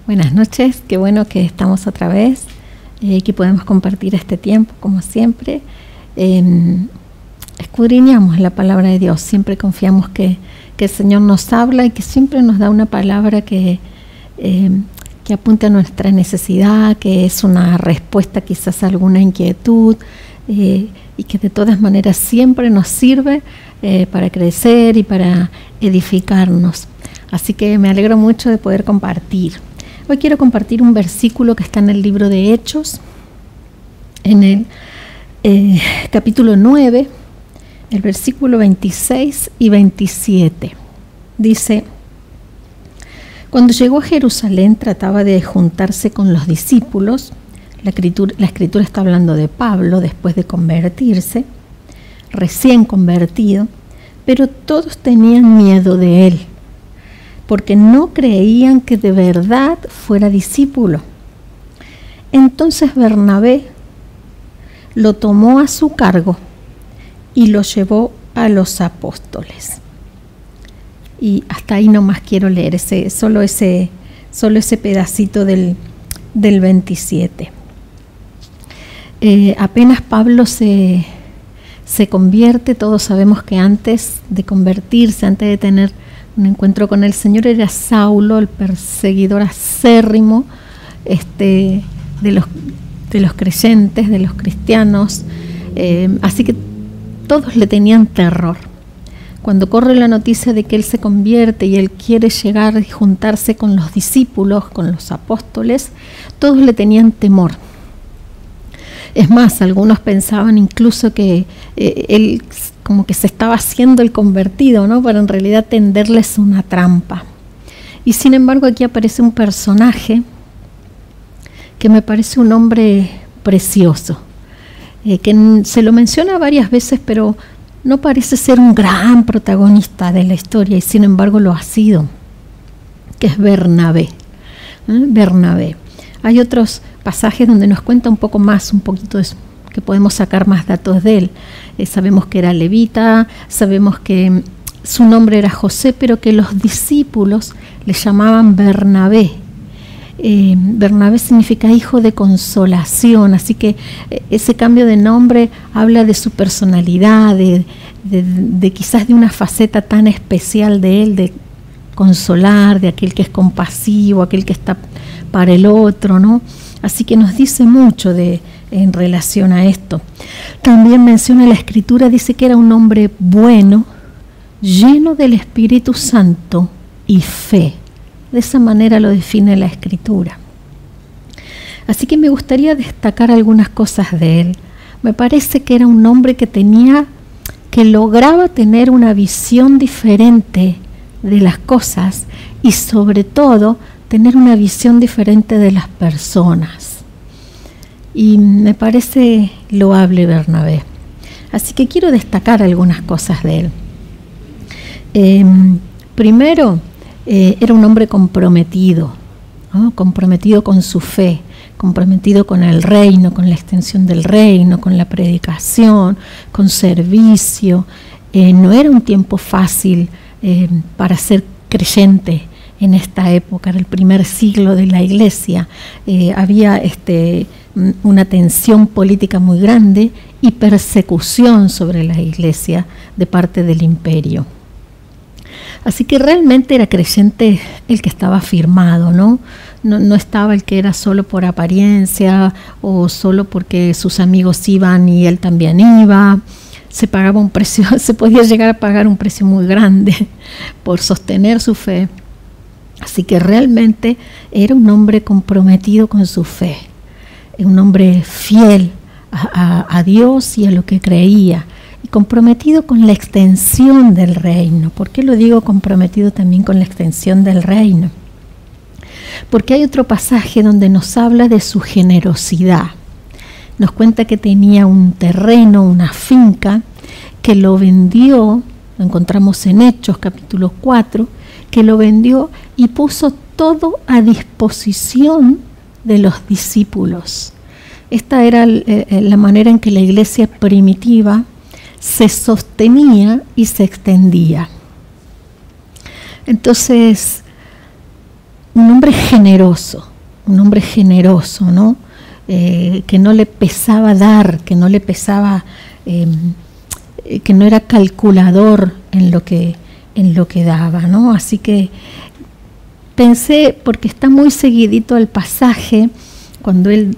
Buenas noches, qué bueno que estamos otra vez, que podemos compartir este tiempo como siempre. Escudriñamos la palabra de Dios, siempre confiamos que el Señor nos habla y que siempre nos da una palabra que apunte a nuestra necesidad, que es una respuesta quizás a alguna inquietud, y que de todas maneras siempre nos sirve para crecer y para edificarnos. Así que me alegro mucho de poder compartir. Hoy quiero compartir un versículo que está en el libro de Hechos, en el capítulo 9, el versículo 26 y 27. Dice: cuando llegó a Jerusalén trataba de juntarse con los discípulos. La escritura está hablando de Pablo después de convertirse, recién convertido, pero todos tenían miedo de él, porque no creían que de verdad fuera discípulo. Entonces Bernabé lo tomó a su cargo y lo llevó a los apóstoles. Y hasta ahí nomás quiero leer solo ese pedacito del 27. Apenas Pablo se convierte, todos sabemos que antes de convertirse, antes de tener un encuentro con el Señor, era Saulo, el perseguidor acérrimo de los creyentes, de los cristianos, así que todos le tenían terror. Cuando corre la noticia de que él se convierte y él quiere llegar y juntarse con los discípulos, con los apóstoles, todos le tenían temor. Es más, algunos pensaban incluso que él como que se estaba haciendo el convertido, ¿no? Para en realidad tenderles una trampa. Y sin embargo aquí aparece un personaje que me parece un hombre precioso, que se lo menciona varias veces, pero no parece ser un gran protagonista de la historia, y sin embargo lo ha sido, que es Bernabé. Bernabé. Hay otros pasajes donde nos cuenta un poco más, un poquito de, que podemos sacar más datos de él. Sabemos que era levita, sabemos que su nombre era José, pero que los discípulos le llamaban Bernabé. Bernabé significa hijo de consolación, así que ese cambio de nombre habla de su personalidad, de quizás de una faceta tan especial de él, de consolar, de aquel que es compasivo, aquel que está para el otro, ¿no? Así que nos dice mucho en relación a esto. También menciona la escritura, dice que era un hombre bueno, lleno del Espíritu Santo y fe. De esa manera lo define la escritura. Así que me gustaría destacar algunas cosas de él. Me parece que era un hombre que lograba tener una visión diferente de las cosas y sobre todo tener una visión diferente de las personas. Y me parece loable Bernabé. Así que quiero destacar algunas cosas de él. Primero, era un hombre comprometido, ¿no? Comprometido con su fe, comprometido con el reino, con la extensión del reino, con la predicación, con servicio. No era un tiempo fácil para ser creyente en esta época, era el primer siglo de la iglesia. Había una tensión política muy grande y persecución sobre la iglesia de parte del imperio. Así que realmente era creyente el que estaba firmado, ¿no? No estaba el que era solo por apariencia o solo porque sus amigos iban y él también iba. Se pagaba un precio, se podía llegar a pagar un precio muy grande por sostener su fe. Así que realmente era un hombre comprometido con su fe, un hombre fiel a Dios y a lo que creía, y comprometido con la extensión del reino. ¿Por qué lo digo comprometido también con la extensión del reino? Porque hay otro pasaje donde nos habla de su generosidad. Nos cuenta que tenía un terreno, una finca, que lo vendió, lo encontramos en Hechos capítulo 4, que lo vendió y puso todo a disposición de los discípulos. Esta era la manera en que la iglesia primitiva se sostenía y se extendía. Entonces, un hombre generoso, ¿no? Que no le pesaba dar, que no le pesaba, que no era calculador en lo que daba, ¿no? Así que pensé, porque está muy seguidito el pasaje, cuando él,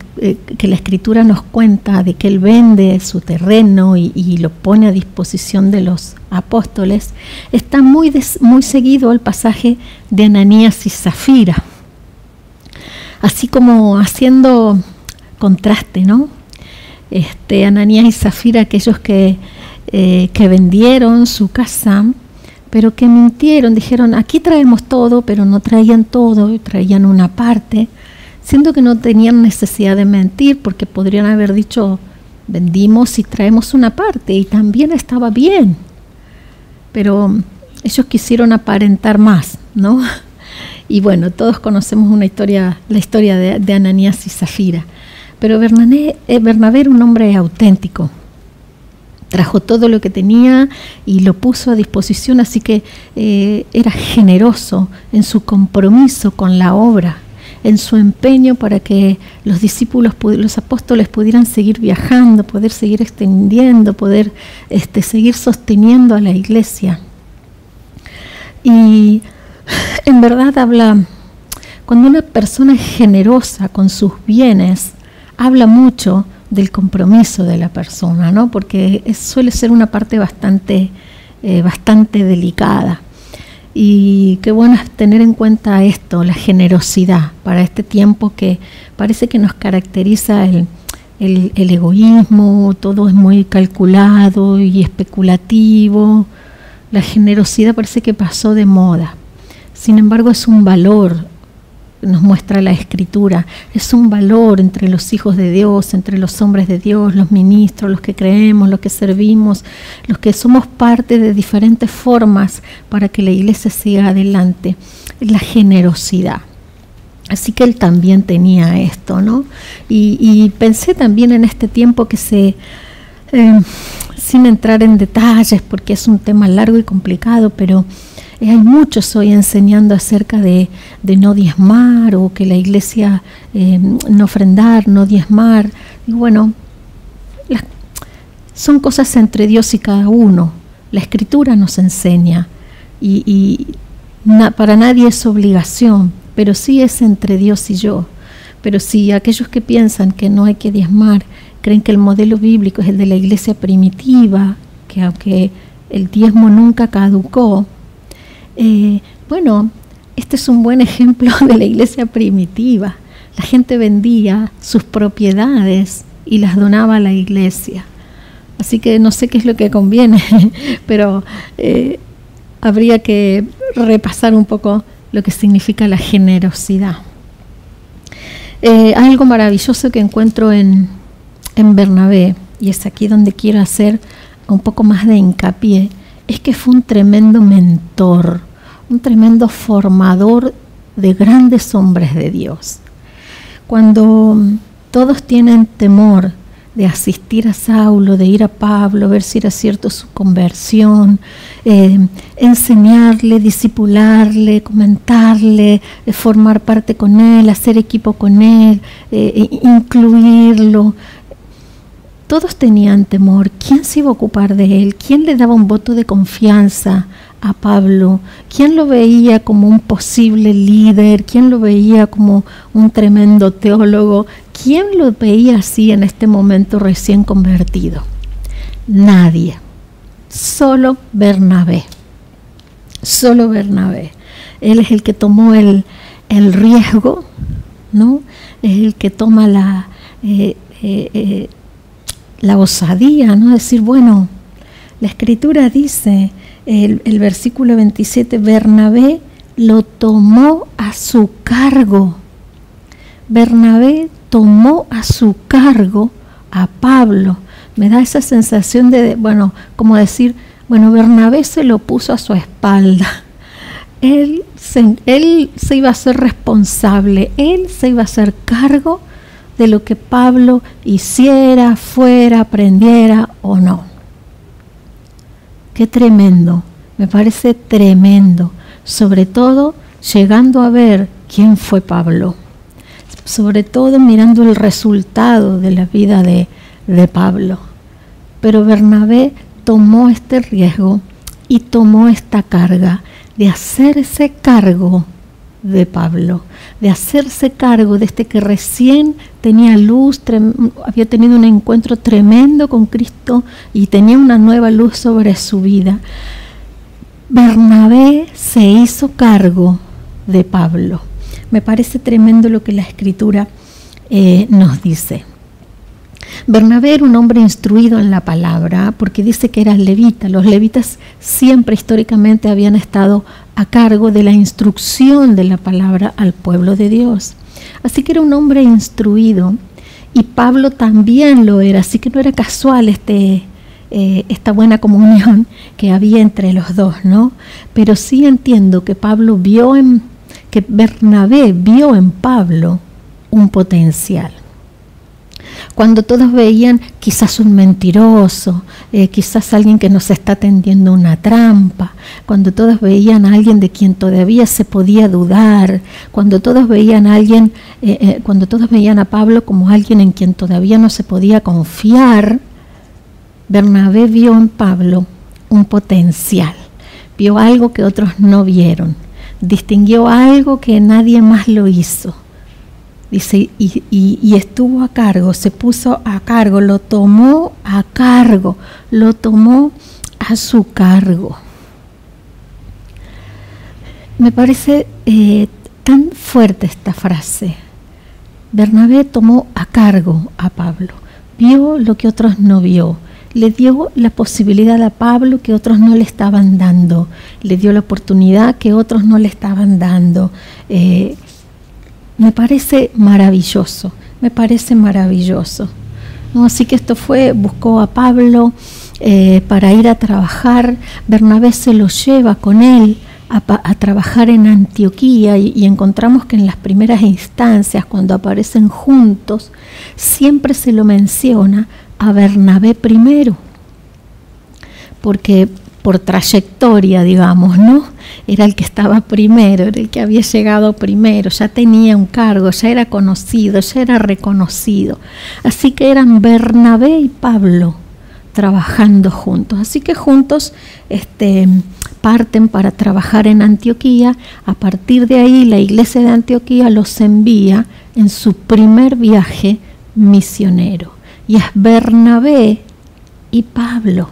que la Escritura nos cuenta de que él vende su terreno y lo pone a disposición de los apóstoles, está muy seguido el pasaje de Ananías y Zafira, así como haciendo contraste, ¿no? Ananías y Zafira, aquellos que vendieron su casa, pero que mintieron, dijeron, aquí traemos todo, pero no traían todo, traían una parte, siendo que no tenían necesidad de mentir, porque podrían haber dicho, vendimos y traemos una parte, y también estaba bien, pero ellos quisieron aparentar más, ¿no? Y bueno, todos conocemos la historia de Ananías y Zafira, pero Bernabé era un hombre auténtico. Trajo todo lo que tenía y lo puso a disposición, así que era generoso en su compromiso con la obra, en su empeño para que los discípulos, los apóstoles pudieran seguir viajando, poder seguir extendiendo, poder seguir sosteniendo a la iglesia. Y en verdad cuando una persona es generosa con sus bienes, habla mucho del compromiso de la persona, ¿no? Porque suele ser una parte bastante delicada. Y qué bueno es tener en cuenta esto, la generosidad, para este tiempo que parece que nos caracteriza el egoísmo, todo es muy calculado y especulativo. La generosidad parece que pasó de moda. Sin embargo, es un valor, nos muestra la Escritura, es un valor entre los hijos de Dios, entre los hombres de Dios, los ministros, los que creemos, los que servimos, los que somos parte de diferentes formas para que la iglesia siga adelante, la generosidad. Así que él también tenía esto, ¿no? Y pensé también en este tiempo que sin entrar en detalles, porque es un tema largo y complicado, pero hay muchos hoy enseñando acerca de no diezmar, o que la iglesia no ofrendar, no diezmar. Y bueno, son cosas entre Dios y cada uno. La Escritura nos enseña para nadie es obligación, pero sí es entre Dios y yo. Pero si aquellos que piensan que no hay que diezmar creen que el modelo bíblico es el de la iglesia primitiva, que aunque el diezmo nunca caducó, bueno, este es un buen ejemplo de la iglesia primitiva. La gente vendía sus propiedades y las donaba a la iglesia. Así que no sé qué es lo que conviene, pero habría que repasar un poco lo que significa la generosidad. Algo maravilloso que encuentro en Bernabé, y es aquí donde quiero hacer un poco más de hincapié, es que fue un tremendo mentor, un tremendo formador de grandes hombres de Dios. Cuando todos tienen temor de asistir a Saulo, de ir a Pablo, ver si era cierto su conversión, enseñarle, discipularle, comentarle, formar parte con él, hacer equipo con él, incluirlo. Todos tenían temor. ¿Quién se iba a ocupar de él? ¿Quién le daba un voto de confianza a Pablo? ¿Quién lo veía como un posible líder? ¿Quién lo veía como un tremendo teólogo? ¿Quién lo veía así en este momento recién convertido? Nadie. Solo Bernabé. Solo Bernabé. Él es el que tomó el riesgo, ¿no? Es el que toma la osadía, ¿no? Decir, bueno, la Escritura dice, el versículo 27, Bernabé lo tomó a su cargo. Bernabé tomó a su cargo a Pablo. Me da esa sensación de, bueno, como decir, bueno, Bernabé se lo puso a su espalda. Él se iba a ser responsable, él se iba a hacer cargo de lo que Pablo hiciera, fuera, aprendiera o no. Qué tremendo, me parece tremendo, sobre todo llegando a ver quién fue Pablo, sobre todo mirando el resultado de la vida de Pablo. Pero Bernabé tomó este riesgo y tomó esta carga de hacerse cargo de Pablo, de hacerse cargo de este que recién tenía luz, había tenido un encuentro tremendo con Cristo y tenía una nueva luz sobre su vida. Bernabé se hizo cargo de Pablo. Me parece tremendo lo que la Escritura nos dice. Bernabé era un hombre instruido en la palabra, porque dice que era levita. Los levitas siempre históricamente habían estado a cargo de la instrucción de la palabra al pueblo de Dios. Así que era un hombre instruido, y Pablo también lo era, así que no era casual esta buena comunión que había entre los dos, ¿no? Pero sí entiendo que Bernabé vio en Pablo un potencial. Cuando todos veían quizás un mentiroso, quizás alguien que nos está tendiendo una trampa, cuando todos veían a alguien de quien todavía se podía dudar, cuando todos veían a Pablo como alguien en quien todavía no se podía confiar, Bernabé vio en Pablo un potencial, vio algo que otros no vieron, distinguió algo que nadie más lo hizo. Dice, y estuvo a cargo, se puso a cargo, lo tomó a cargo, lo tomó a su cargo. Me parece tan fuerte esta frase. Bernabé tomó a cargo a Pablo, vio lo que otros no vio, le dio la posibilidad a Pablo que otros no le estaban dando, le dio la oportunidad que otros no le estaban dando. Me parece maravilloso, ¿no? Así que buscó a Pablo para ir a trabajar. Bernabé se lo lleva con él a trabajar en Antioquía, y encontramos que en las primeras instancias, cuando aparecen juntos, siempre se lo menciona a Bernabé primero, porque por trayectoria, digamos, ¿no? Era el que estaba primero, era el que había llegado primero, ya tenía un cargo, ya era conocido, ya era reconocido. Así que eran Bernabé y Pablo trabajando juntos. Así que juntos parten para trabajar en Antioquía. A partir de ahí, la iglesia de Antioquía los envía en su primer viaje misionero. Y es Bernabé y Pablo.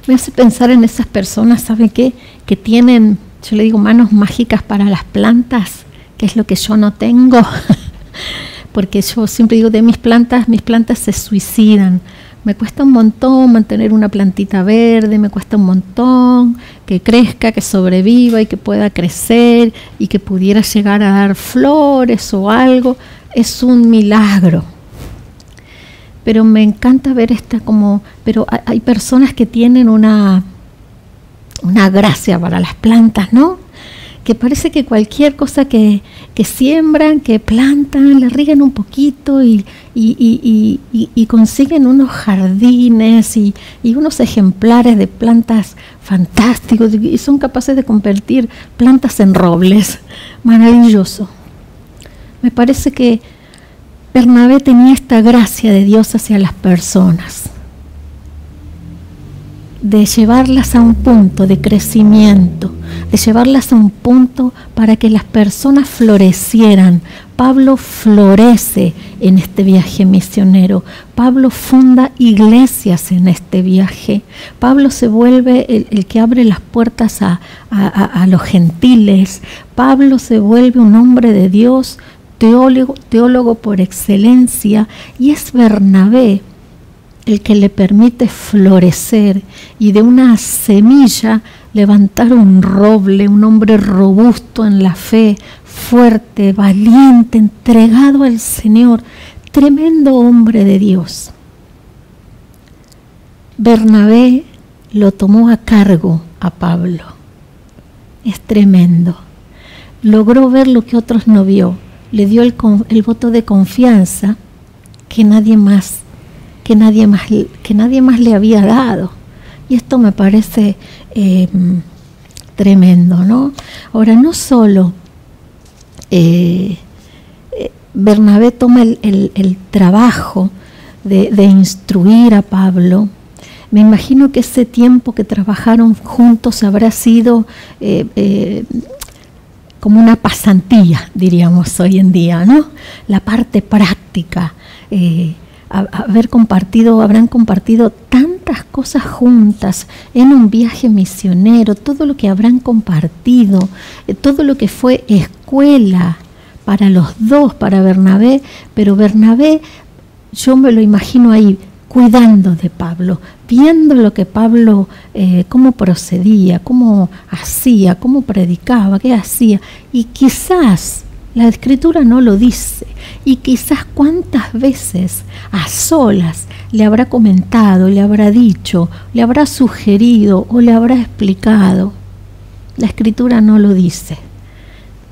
Me hace pensar en esas personas, ¿sabe qué? Que tienen, yo le digo, manos mágicas para las plantas, que es lo que yo no tengo. Porque yo siempre digo, mis plantas se suicidan. Me cuesta un montón mantener una plantita verde, me cuesta un montón que crezca, que sobreviva y que pueda crecer y que pudiera llegar a dar flores o algo. Es un milagro. Pero me encanta ver pero hay personas que tienen una gracia para las plantas, ¿no? Que parece que cualquier cosa que siembran, que plantan, le riegan un poquito y consiguen unos jardines y unos ejemplares de plantas fantásticos, y son capaces de convertir plantas en robles. Maravilloso. Me parece que Bernabé tenía esta gracia de Dios hacia las personas, de llevarlas a un punto de crecimiento, de llevarlas a un punto para que las personas florecieran. Pablo florece en este viaje misionero. Pablo funda iglesias en este viaje. Pablo se vuelve el que abre las puertas a los gentiles. Pablo se vuelve un hombre de Dios, teólogo por excelencia, y es Bernabé el que le permite florecer y de una semilla levantar un roble, un hombre robusto en la fe, fuerte, valiente, entregado al Señor, tremendo hombre de Dios. Bernabé lo tomó a cargo a Pablo. Es tremendo. Logró ver lo que otros no vio. Le dio el voto de confianza que nadie más le había dado. Y esto me parece tremendo, ¿no? Ahora, no solo Bernabé toma el trabajo de instruir a Pablo. Me imagino que ese tiempo que trabajaron juntos habrá sido como una pasantía, diríamos hoy en día, ¿no? La parte práctica. Habrán compartido tantas cosas juntas en un viaje misionero, todo lo que habrán compartido, todo lo que fue escuela para los dos, para Bernabé, pero Bernabé, yo me lo imagino ahí, cuidando de Pablo, viendo lo que Pablo, cómo procedía, cómo hacía, cómo predicaba, qué hacía, y quizás la Escritura no lo dice, y quizás cuántas veces a solas le habrá comentado, le habrá dicho, le habrá sugerido o le habrá explicado. La Escritura no lo dice,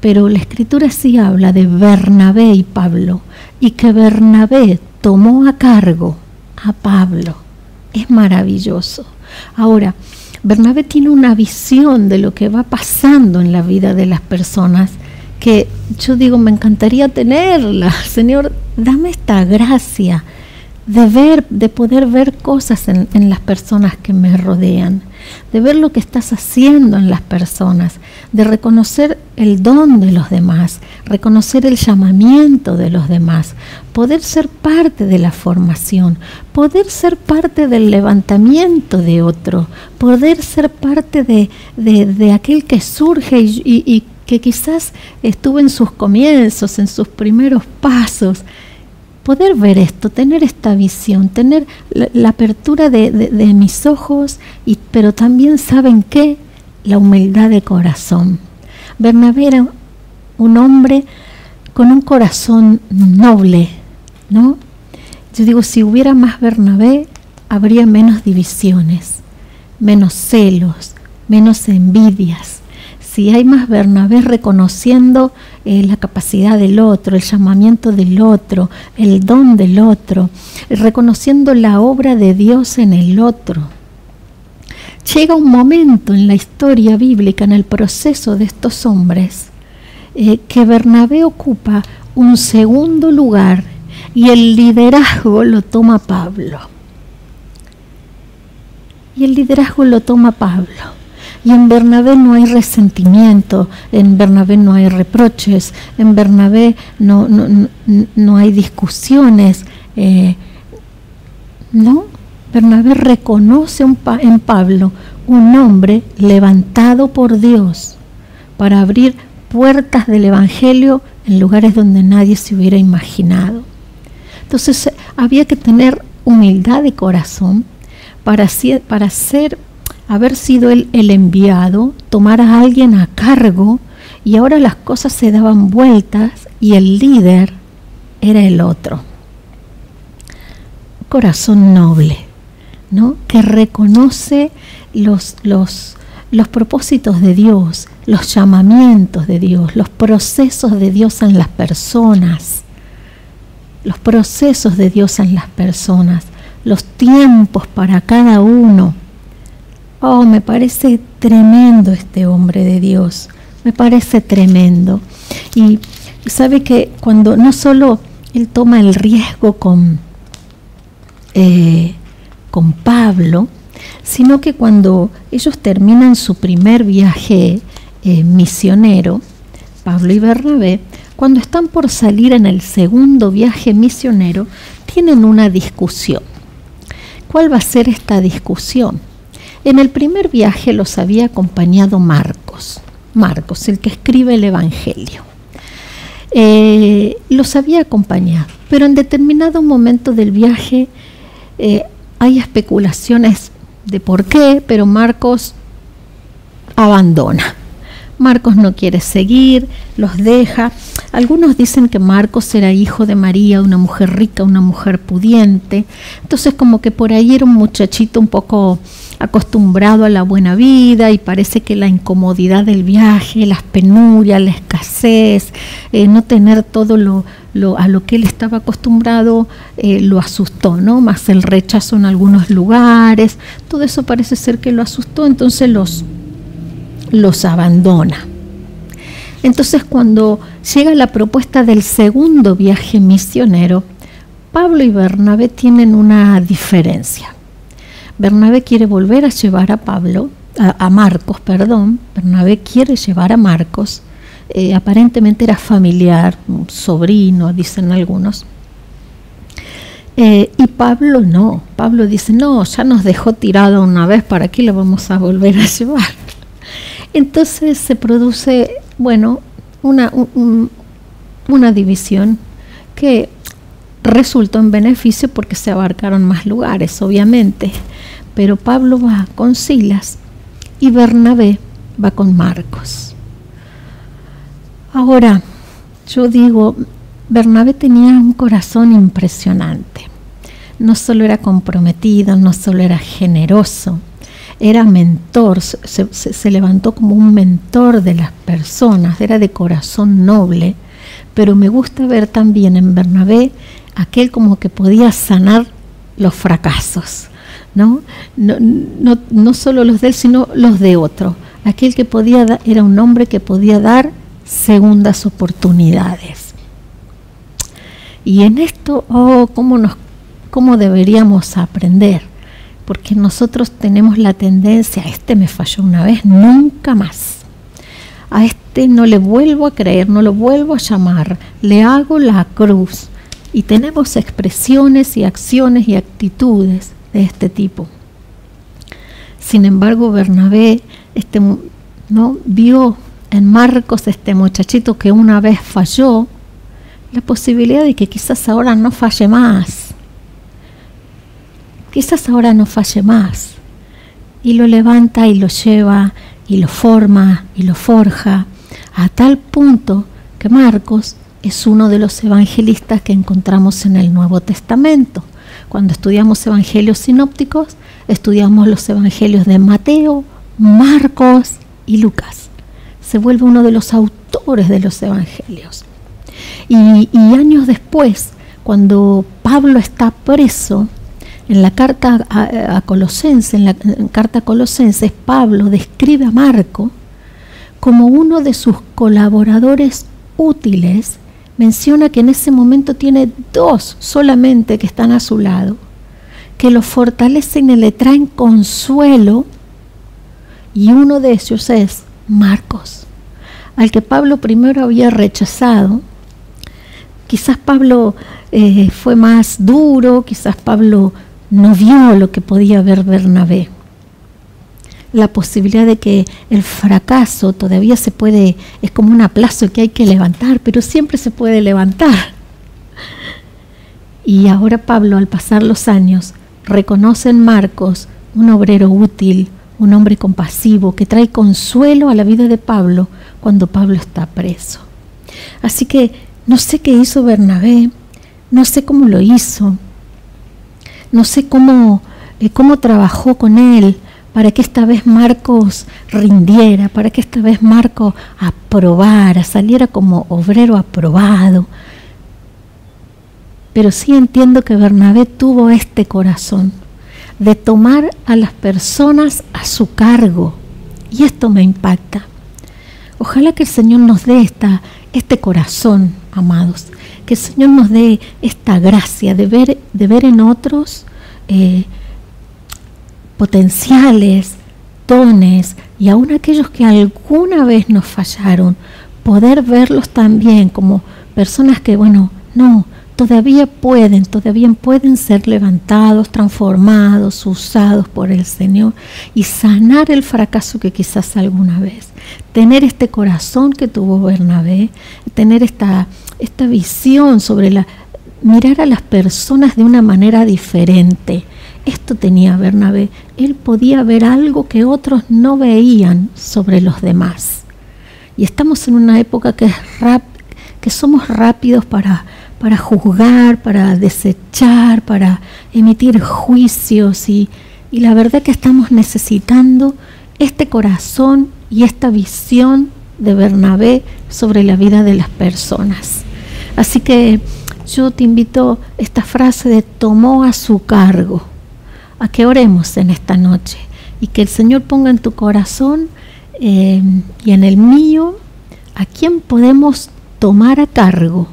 pero la Escritura sí habla de Bernabé y Pablo, y que Bernabé tomó a cargo a Pablo. Es maravilloso. Ahora, Bernabé tiene una visión de lo que va pasando en la vida de las personas que yo digo, me encantaría tenerla. Señor, dame esta gracia de poder ver cosas en las personas que me rodean, de ver lo que estás haciendo en las personas, de reconocer el don de los demás, reconocer el llamamiento de los demás, poder ser parte de la formación, poder ser parte del levantamiento de otro, poder ser parte de aquel que surge y que quizás estuvo en sus comienzos, en sus primeros pasos. Poder ver esto, tener esta visión, tener la apertura de mis ojos, pero también, ¿saben qué? La humildad de corazón. Bernabé era un hombre con un corazón noble, ¿no? Yo digo, si hubiera más Bernabé, habría menos divisiones, menos celos, menos envidias. Si hay más Bernabé reconociendo la capacidad del otro, el llamamiento del otro, el don del otro, reconociendo la obra de Dios en el otro. Llega un momento en la historia bíblica, en el proceso de estos hombres, que Bernabé ocupa un segundo lugar y el liderazgo lo toma Pablo. Y el liderazgo lo toma Pablo. Y en Bernabé no hay resentimiento, en Bernabé no hay reproches, en Bernabé no hay discusiones. No, Bernabé reconoce en Pablo un hombre levantado por Dios para abrir puertas del Evangelio en lugares donde nadie se hubiera imaginado. Entonces había que tener humildad de corazón para haber sido él el enviado, tomar a alguien a cargo, y ahora las cosas se daban vueltas y el líder era el otro. Corazón noble, ¿no? Que reconoce los propósitos de Dios, los llamamientos de Dios, los procesos de Dios en las personas, los procesos de Dios en las personas, los tiempos para cada uno. Oh, me parece tremendo este hombre de Dios, me parece tremendo. Y sabe que cuando no solo él toma el riesgo con Pablo, sino que cuando ellos terminan su primer viaje misionero, Pablo y Bernabé, cuando están por salir en el segundo viaje misionero, tienen una discusión. ¿Cuál va a ser esta discusión? En el primer viaje los había acompañado Marcos, el que escribe el Evangelio. Los había acompañado, pero en determinado momento del viaje hay especulaciones de por qué, pero Marcos abandona. Marcos no quiere seguir, los deja. Algunos dicen que Marcos era hijo de María, una mujer rica, una mujer pudiente. Entonces como que por ahí era un muchachito un poco acostumbrado a la buena vida, y parece que la incomodidad del viaje, las penurias, la escasez, no tener todo a lo que él estaba acostumbrado, lo asustó, ¿no? Más el rechazo en algunos lugares, todo eso parece ser que lo asustó, entonces los abandona. Entonces, cuando llega la propuesta del segundo viaje misionero, Pablo y Bernabé tienen una diferencia. Bernabé quiere volver a llevar a Marcos. Bernabé quiere llevar a Marcos. Aparentemente era familiar, un sobrino, dicen algunos. Y Pablo no. Pablo dice, no, ya nos dejó tirado una vez, ¿para qué lo vamos a volver a llevar? Entonces se produce, bueno, una división que resultó en beneficio porque se abarcaron más lugares, obviamente. Pero Pablo va con Silas y Bernabé va con Marcos. Ahora, yo digo, Bernabé tenía un corazón impresionante. No solo era comprometido, no solo era generoso, era mentor, se levantó como un mentor de las personas, era de corazón noble, pero me gusta ver también en Bernabé aquel como que podía sanar los fracasos, ¿no? No solo los de él, sino los de otro. Aquel que podía era un hombre que podía dar segundas oportunidades. Y en esto, ¿cómo deberíamos aprender? Porque nosotros tenemos la tendencia, me falló una vez, nunca más. A no le vuelvo a creer, no lo vuelvo a llamar, le hago la cruz. Y tenemos expresiones y acciones y actitudes de este tipo. Sin embargo, Bernabé ¿no? vio en Marcos, este muchachito que una vez falló, la posibilidad de que quizás ahora no falle más. Quizás ahora no falle más. Y lo levanta y lo lleva y lo forma y lo forja a tal punto que Marcos es uno de los evangelistas que encontramos en el Nuevo Testamento. Cuando estudiamos evangelios sinópticos, estudiamos los evangelios de Mateo, Marcos y Lucas. Se vuelve uno de los autores de los evangelios. Y años después, cuando Pablo está preso, en la carta a Colosenses, Pablo describe a Marco como uno de sus colaboradores útiles. Menciona que en ese momento tiene 2 solamente que están a su lado, que lo fortalecen y le traen consuelo, y uno de ellos es Marcos, al que Pablo primero había rechazado. Quizás Pablo fue más duro, quizás Pablo no vio lo que podía ver Bernabé. La posibilidad de que el fracaso todavía es como un aplazo que hay que levantar, pero siempre se puede levantar. Y ahora Pablo, al pasar los años, reconoce en Marcos un obrero útil, un hombre compasivo, que trae consuelo a la vida de Pablo cuando Pablo está preso. Así que no sé qué hizo Bernabé, no sé cómo lo hizo, no sé cómo trabajó con él para que esta vez Marcos rindiera, para que esta vez Marcos aprobara, saliera como obrero aprobado. Pero sí entiendo que Bernabé tuvo este corazón de tomar a las personas a su cargo. Y esto me impacta. Ojalá que el Señor nos dé este corazón, amados. Que el Señor nos dé esta gracia de ver en otros potenciales, dones, y aún aquellos que alguna vez nos fallaron, poder verlos también como personas que, todavía pueden ser levantados, transformados, usados por el Señor y sanar el fracaso que quizás alguna vez. Tener este corazón que tuvo Bernabé, tener esta visión sobre mirar a las personas de una manera diferente. Esto tenía Bernabé. Él podía ver algo que otros no veían sobre los demás. Y estamos en una época que somos rápidos para juzgar, para desechar, para emitir juicios, y la verdad que estamos necesitando este corazón y esta visión de Bernabé sobre la vida de las personas. Así que yo te invito esta frase de tomó a su cargo, a que oremos en esta noche y que el Señor ponga en tu corazón y en el mío a quién podemos tomar a cargo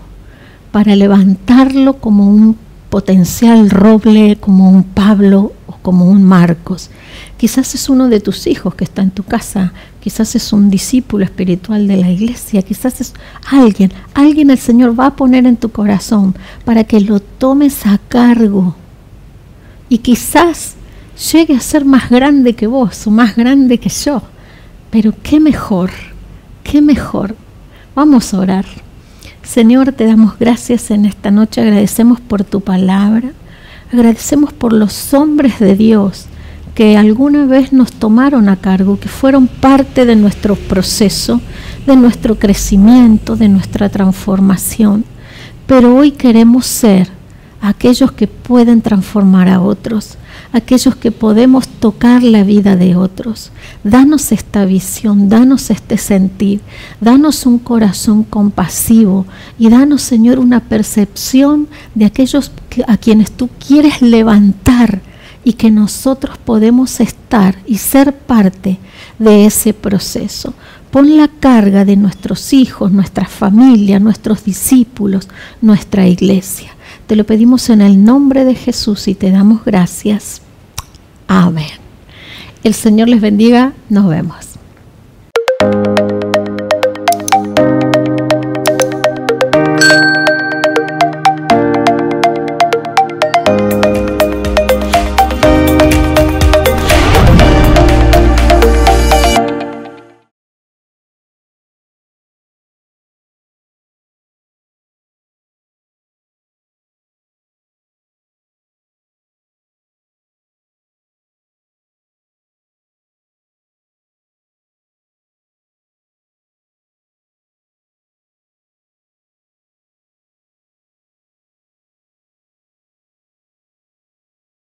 para levantarlo como un potencial roble, como un Pablo o como un Marcos. Quizás es uno de tus hijos que está en tu casa, quizás es un discípulo espiritual de la iglesia, quizás es alguien el Señor va a poner en tu corazón para que lo tomes a cargo. Y quizás llegue a ser más grande que vos o más grande que yo. Pero qué mejor, qué mejor. Vamos a orar. Señor, te damos gracias en esta noche, agradecemos por tu palabra, agradecemos por los hombres de Dios que alguna vez nos tomaron a cargo, que fueron parte de nuestro proceso, de nuestro crecimiento, de nuestra transformación. Pero hoy queremos ser aquellos que pueden transformar a otros, aquellos que podemos tocar la vida de otros. Danos esta visión, danos este sentir, danos un corazón compasivo y danos, Señor, una percepción de aquellos a quienes tú quieres levantar y que nosotros podemos estar y ser parte de ese proceso. Pon la carga de nuestros hijos, nuestra familia, nuestros discípulos, nuestra iglesia. Te lo pedimos en el nombre de Jesús y te damos gracias. Amén. El Señor les bendiga. Nos vemos.